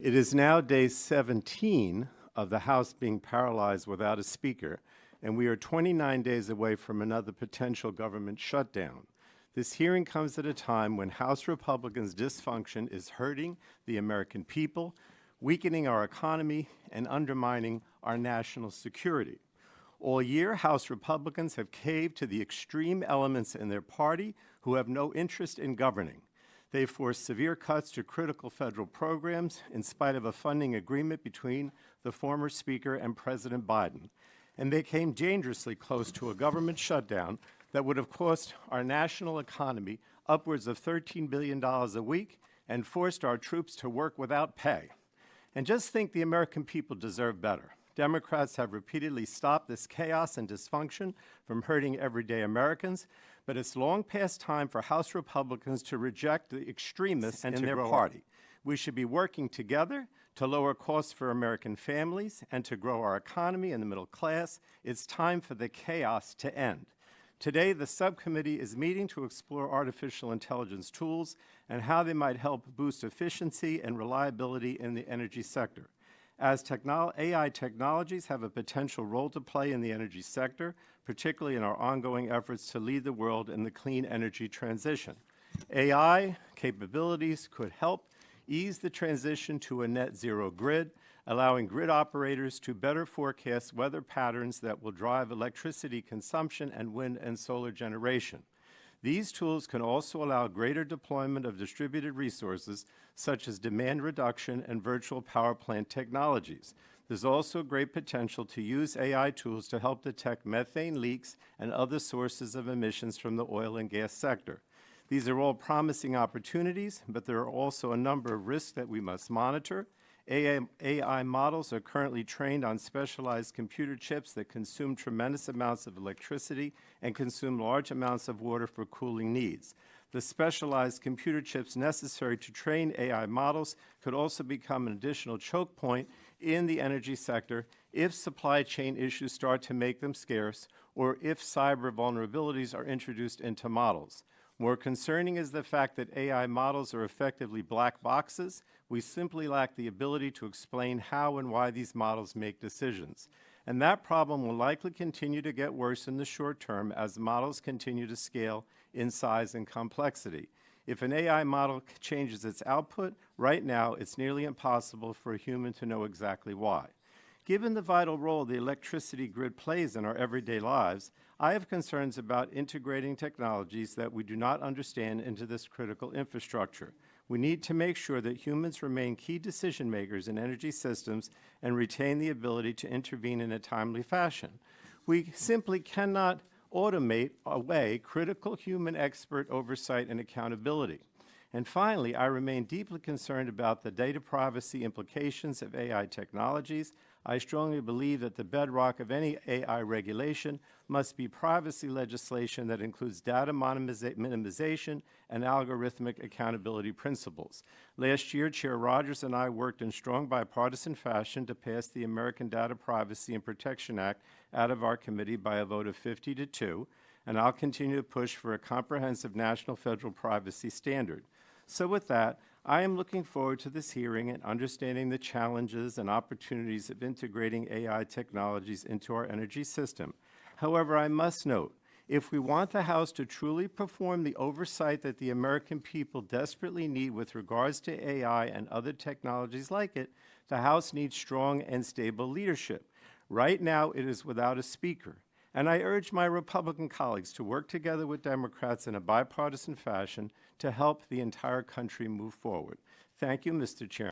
It is now day 17 of the House being paralyzed without a speaker, and we are 29 days away from another potential government shutdown. This hearing comes at a time when House Republicans' dysfunction is hurting the American people, weakening our economy, and undermining our national security. All year, House Republicans have caved to the extreme elements in their party who have no interest in governing. They forced severe cuts to critical federal programs in spite of a funding agreement between the former Speaker and President Biden. And they came dangerously close to a government shutdown that would have cost our national economy upwards of $13 billion a week and forced our troops to work without pay. And just think the American people deserve better. Democrats have repeatedly stopped this chaos and dysfunction from hurting everyday Americans, but it's long past time for House Republicans to reject the extremists in their party. We should be working together to lower costs for American families and to grow our economy and the middle class. It's time for the chaos to end. Today, the subcommittee is meeting to explore artificial intelligence tools and how they might help boost efficiency and reliability in the energy sector. As AI technologies have a potential role to play in the energy sector, particularly in our ongoing efforts to lead the world in the clean energy transition. AI capabilities could help ease the transition to a net zero grid, allowing grid operators to better forecast weather patterns that will drive electricity consumption and wind and solar generation. These tools can also allow greater deployment of distributed resources, such as demand reduction and virtual power plant technologies. There's also great potential to use AI tools to help detect methane leaks and other sources of emissions from the oil and gas sector. These are all promising opportunities, but there are also a number of risks that we must monitor. AI models are currently trained on specialized computer chips that consume tremendous amounts of electricity and consume large amounts of water for cooling needs. The specialized computer chips necessary to train AI models could also become an additional choke point in the energy sector if supply chain issues start to make them scarce or if cyber vulnerabilities are introduced into models. More concerning is the fact that AI models are effectively black boxes. We simply lack the ability to explain how and why these models make decisions. And that problem will likely continue to get worse in the short term as models continue to scale in size and complexity. If an AI model changes its output, right now it's nearly impossible for a human to know exactly why. Given the vital role the electricity grid plays in our everyday lives, I have concerns about integrating technologies that we do not understand into this critical infrastructure. We need to make sure that humans remain key decision makers in energy systems and retain the ability to intervene in a timely fashion. We simply cannot automate away critical human expert oversight and accountability. And finally, I remain deeply concerned about the data privacy implications of AI technologies. I strongly believe that the bedrock of any AI regulation must be privacy legislation that includes data minimization and algorithmic accountability principles. Last year, Chair Rogers and I worked in strong bipartisan fashion to pass the American Data Privacy and Protection Act out of our committee by a vote of 50-2, and I'll continue to push for a comprehensive national federal privacy standard. So with that, I am looking forward to this hearing and understanding the challenges and opportunities of integrating AI technologies into our energy system. However, I must note, if we want the House to truly perform the oversight that the American people desperately need with regards to AI and other technologies like it, the House needs strong and stable leadership. Right now, it is without a speaker. And I urge my Republican colleagues to work together with Democrats in a bipartisan fashion to help the entire country move forward. Thank you, Mr. Chairman.